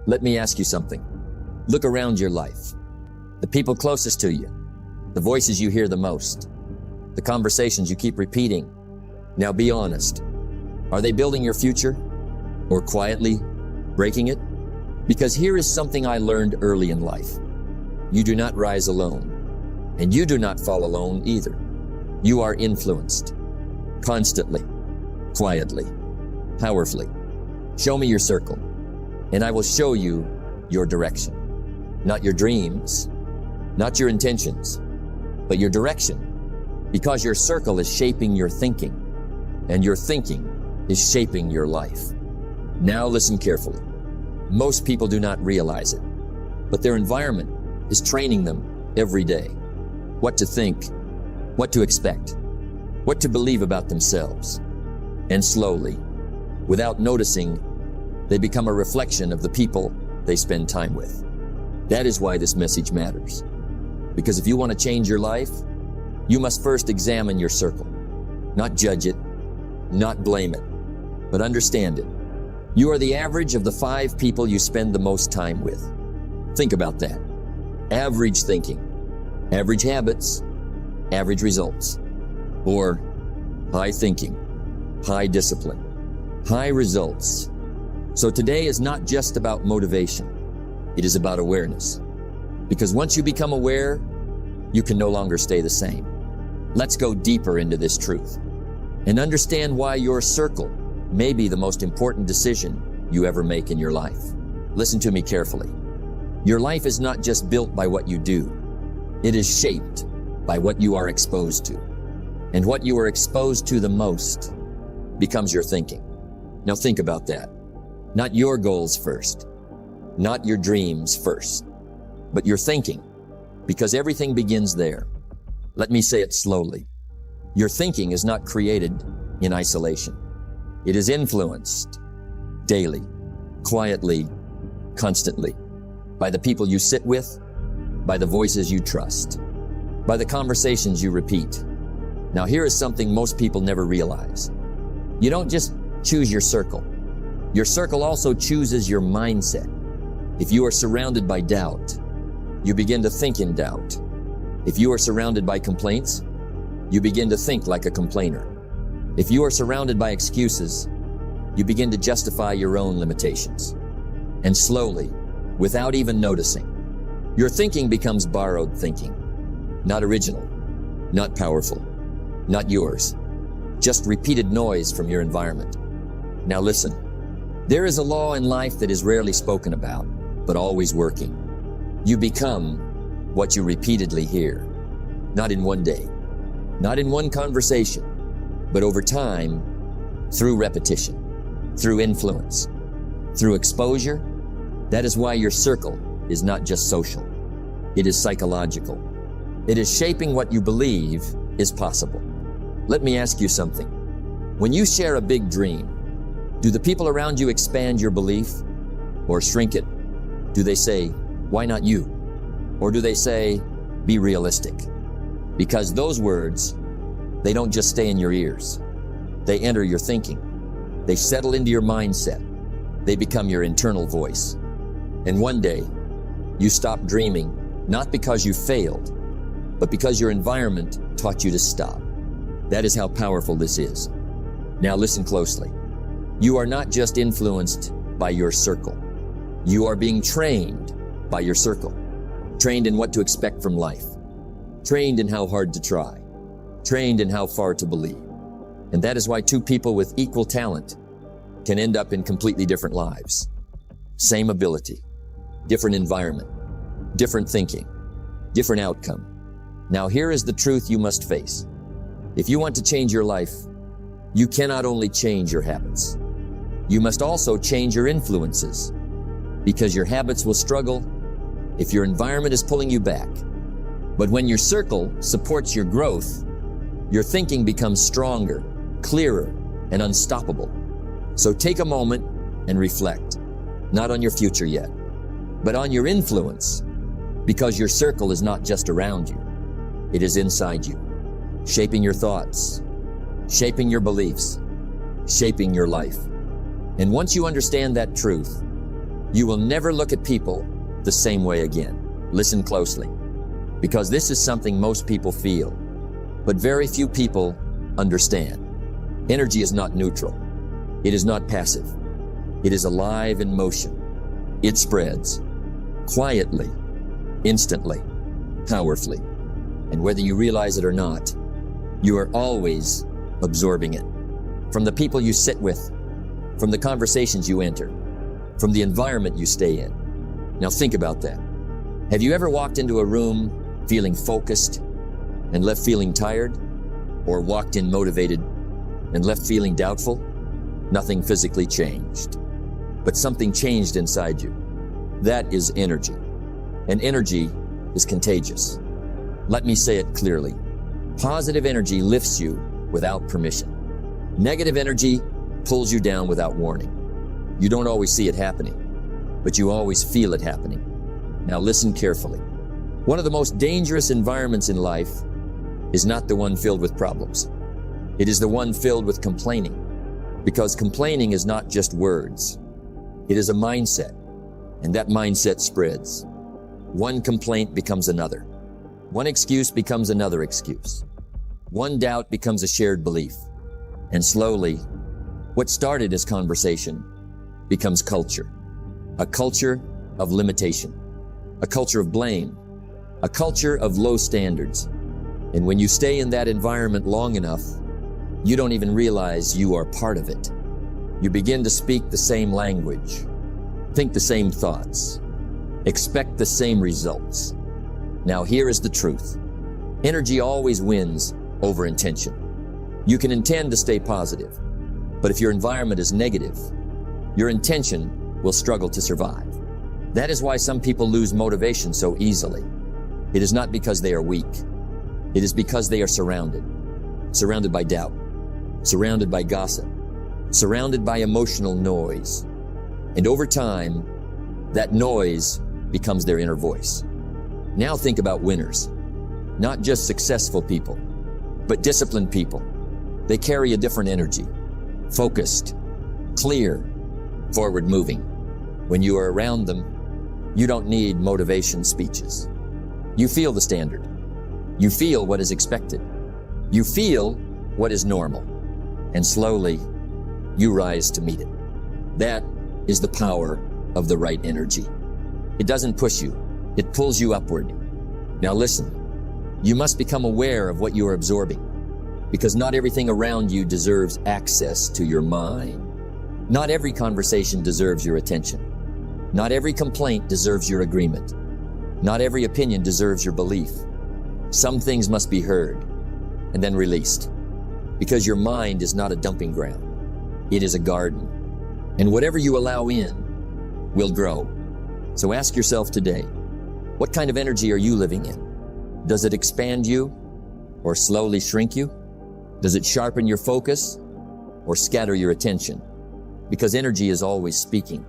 Let me ask you something. Look around your life. The people closest to you, the voices you hear the most, the conversations you keep repeating. Now be honest. Are they building your future or quietly breaking it? Because here is something I learned early in life. You do not rise alone, and you do not fall alone either. You are influenced constantly, quietly, powerfully. Show me your circle, and I will show you your direction. Not your dreams, not your intentions, but your direction. Because your circle is shaping your thinking, and your thinking is shaping your life. Now listen carefully. Most people do not realize it, but their environment is training them every day. What to think, what to expect, what to believe about themselves. And slowly, without noticing, they become a reflection of the people they spend time with. That is why this message matters. Because if you want to change your life, you must first examine your circle. Not judge it, not blame it, but understand it. You are the average of the 5 people you spend the most time with. Think about that. Average thinking, average habits, average results. Or high thinking, high discipline, high results. So today is not just about motivation. It is about awareness. Because once you become aware, you can no longer stay the same. Let's go deeper into this truth and understand why your circle may be the most important decision you ever make in your life. Listen to me carefully. Your life is not just built by what you do. It is shaped by what you are exposed to. And what you are exposed to the most becomes your thinking. Now think about that. Not your goals first, not your dreams first, but your thinking, because everything begins there. Let me say it slowly. Your thinking is not created in isolation. It is influenced daily, quietly, constantly, by the people you sit with, by the voices you trust, by the conversations you repeat. Now here is something most people never realize. You don't just choose your circle. Your circle also chooses your mindset. If you are surrounded by doubt, you begin to think in doubt. If you are surrounded by complaints, you begin to think like a complainer. If you are surrounded by excuses, you begin to justify your own limitations. And slowly, without even noticing, your thinking becomes borrowed thinking. Not original, not powerful, not yours. Just repeated noise from your environment. Now listen, there is a law in life that is rarely spoken about, but always working. You become what you repeatedly hear. Not in one day, not in one conversation, but over time, through repetition, through influence, through exposure. That is why your circle is not just social. It is psychological. It is shaping what you believe is possible. Let me ask you something. When you share a big dream, do the people around you expand your belief or shrink it? Do they say, "Why not you?" Or do they say, "Be realistic"? Because those words, they don't just stay in your ears. They enter your thinking. They settle into your mindset. They become your internal voice. And one day, you stop dreaming, not because you failed, but because your environment taught you to stop. That is how powerful this is. Now listen closely. You are not just influenced by your circle. You are being trained by your circle. Trained in what to expect from life. Trained in how hard to try. Trained in how far to believe. And that is why 2 people with equal talent can end up in completely different lives. Same ability, different environment, different thinking, different outcome. Now here is the truth you must face. If you want to change your life, you cannot only change your habits. You must also change your influences, because your habits will struggle if your environment is pulling you back. But when your circle supports your growth, your thinking becomes stronger, clearer, and unstoppable. So take a moment and reflect, not on your future yet, but on your influence, because your circle is not just around you, it is inside you, shaping your thoughts, shaping your beliefs, shaping your life. And once you understand that truth, You will never look at people the same way again. Listen closely, because this is something most people feel, but very few people understand. Energy is not neutral. It is not passive. It is alive in motion. It spreads quietly, instantly, powerfully. And whether you realize it or not, you are always absorbing it. From the people you sit with, from the conversations you enter, from the environment you stay in. Now think about that. Have you ever walked into a room feeling focused and left feeling tired? Or walked in motivated and left feeling doubtful? Nothing physically changed, but something changed inside you. That is energy. And energy is contagious. Let me say it clearly. Positive energy lifts you without permission. Negative energy pulls you down without warning. You don't always see it happening, but you always feel it happening. Now listen carefully. One of the most dangerous environments in life is not the one filled with problems. It is the one filled with complaining, because complaining is not just words. It is a mindset, and that mindset spreads. One complaint becomes another. One excuse becomes another excuse. One doubt becomes a shared belief. And slowly, what started as conversation becomes culture. A culture of limitation. A culture of blame. A culture of low standards. And when you stay in that environment long enough, you don't even realize you are part of it. You begin to speak the same language, think the same thoughts, expect the same results. Now here is the truth. Energy always wins over intention. You can intend to stay positive, but if your environment is negative, your intention will struggle to survive. That is why some people lose motivation so easily. It is not because they are weak. It is because they are surrounded by doubt, surrounded by gossip, surrounded by emotional noise. And over time, that noise becomes their inner voice. Now think about winners, not just successful people, but disciplined people. They carry a different energy, focused, clear, forward moving. When you are around them, you don't need motivation speeches. You feel the standard. You feel what is expected. You feel what is normal. And slowly, you rise to meet it. That is the power of the right energy. It doesn't push you. It pulls you upward. Now listen, you must become aware of what you are absorbing, because not everything around you deserves access to your mind. Not every conversation deserves your attention. Not every complaint deserves your agreement. Not every opinion deserves your belief. Some things must be heard and then released, because your mind is not a dumping ground. It is a garden, and whatever you allow in will grow. So ask yourself today, what kind of energy are you living in? Does it expand you or slowly shrink you? Does it sharpen your focus or scatter your attention? Because energy is always speaking.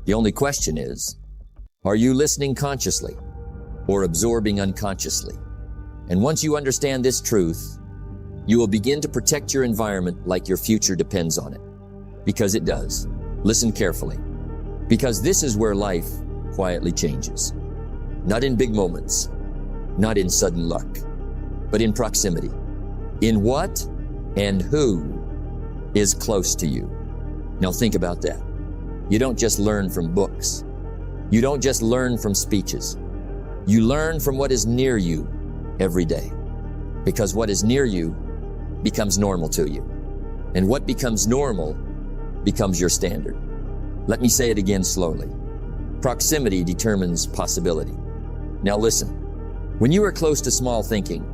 The only question is, are you listening consciously or absorbing unconsciously? And once you understand this truth, you will begin to protect your environment like your future depends on it. Because it does. Listen carefully. Because this is where life quietly changes. Not in big moments, not in sudden luck, but in proximity. In what and who is close to you. Now think about that. You don't just learn from books. You don't just learn from speeches. You learn from what is near you every day. Because what is near you becomes normal to you. And what becomes normal becomes your standard. Let me say it again slowly. Proximity determines possibility. Now listen, when you are close to small thinking,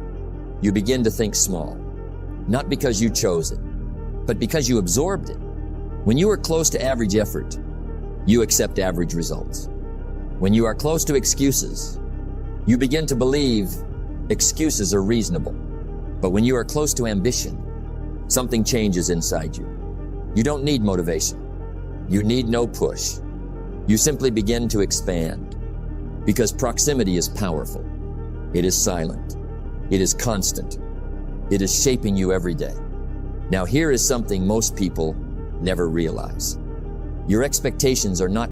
you begin to think small. Not because you chose it, but because you absorbed it. When you are close to average effort, you accept average results. When you are close to excuses, you begin to believe excuses are reasonable. But when you are close to ambition, something changes inside you. You don't need motivation. You need no push. You simply begin to expand. Because proximity is powerful. It is silent. It is constant. It is shaping you every day. Now here is something most people never realize. Your expectations are not